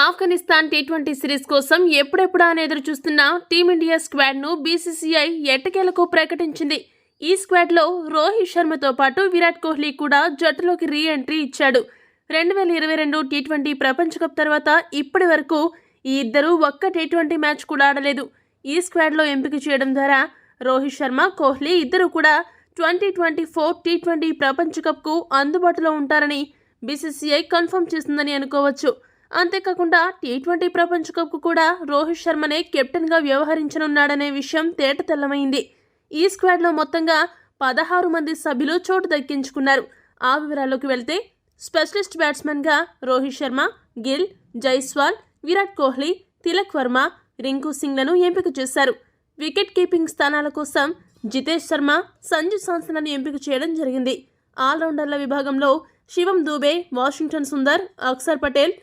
Afghanistan T20 series కోసం ఎప్పుడెప్పుడా అని ఎదురు చూస్తున్న టీమిండియా స్క్వాడ్ను బీసీసీఐ ఎట్టకేలకు ప్రకటించింది. ఈ స్క్వాడ్లో రోహిత్ శర్మతో పాటు విరాట్ కోహ్లీ కూడా జట్టులోకి రీ ఎంట్రీ ఇచ్చాడు. 2022 టీ20 ప్రపంచ కప్ తర్వాత ఇప్పటి వరకు ఈ ఇద్దరు ఒక్క టీ20 మ్యాచ్ కూడా ఆడలేదు. ఈ స్క్వాడ్లో ఎంపిక చేయడం ద్వారా రోహిత్ శర్మ, కోహ్లీ ఇద్దరు కూడా 2024 టీ20 ప్రపంచ కప్కు అందుబాటులో ఉంటారని బీసీసీఐ కన్ఫర్మ్ చేసిందని అనుకోవచ్చు. అంతేకాకుండా టీ20 ప్రపంచ కప్కు కూడా రోహిత్ శర్మనే కెప్టెన్గా వ్యవహరించనున్నాడనే విషయం తేటతెల్లమైంది. ఈ స్క్వాడ్లో మొత్తంగా 16 మంది సభ్యులు చోటు దక్కించుకున్నారు. ఆ వివరాల్లోకి వెళ్తే స్పెషలిస్ట్ బ్యాట్స్మెన్గా రోహిత్ శర్మ, గిల్, జైస్వాల్, విరాట్ కోహ్లీ, తిలక్ వర్మ, రింకు సింగ్లను ఎంపిక చేశారు. వికెట్ కీపింగ్ స్థానాల కోసం జితేష్ శర్మ, సంజు శాంసన్లను ఎంపిక చేయడం జరిగింది. ఆల్రౌండర్ల విభాగంలో Shivam Dube, Washington Sundar, Axar Patel,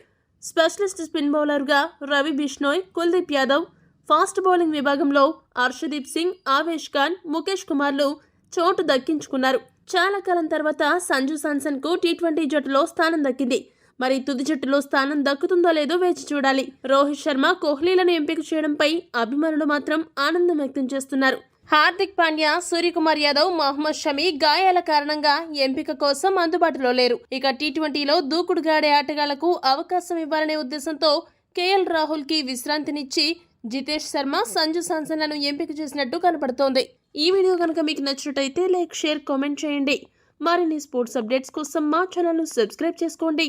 specialist spin బౌలర్గా రవి బిష్నోయ్, కుల్దీప్ యాదవ్, ఫాస్ట్ బౌలింగ్ విభాగంలో హర్షదీప్ సింగ్, ఆవేష్ ఖాన్, ముఖేష్ కుమార్లు చోటు దక్కించుకున్నారు. చాలా కాలం తర్వాత సంజు శాంసన్కు టీ20 జట్టులో స్థానం దక్కింది. మరి తుది జట్టులో స్థానం దక్కుతుందో లేదో వేచి చూడాలి. రోహిత్ శర్మ, కోహ్లీలను ఎంపిక చేయడంపై అభిమానులు మాత్రం ఆనందం వ్యక్తం చేస్తున్నారు. హార్దిక్ పాండ్యా, సూర్యకుమార్ యాదవ్, మహమ్మద్ షమి గాయాల కారణంగా ఎంపిక కోసం అందుబాటులో లేరు. ఇక టీ20లో దూకుడుగాడే ఆటగాళ్లకు అవకాశం ఇవ్వాలనే ఉద్దేశంతో కేఎల్ రాహుల్ కి విశ్రాంతినిచ్చి జితేష్ శర్మ, సంజు శాంసన్లను ఎంపిక చేసినట్టు కనపడుతోంది. ఈ వీడియో కనుక మీకు నచ్చినట్టయితే లైక్, షేర్, కామెంట్ చేయండి. మరిన్ని స్పోర్ట్స్ అప్డేట్స్ కోసం మా ఛానల్ను సబ్స్క్రైబ్ చేసుకోండి.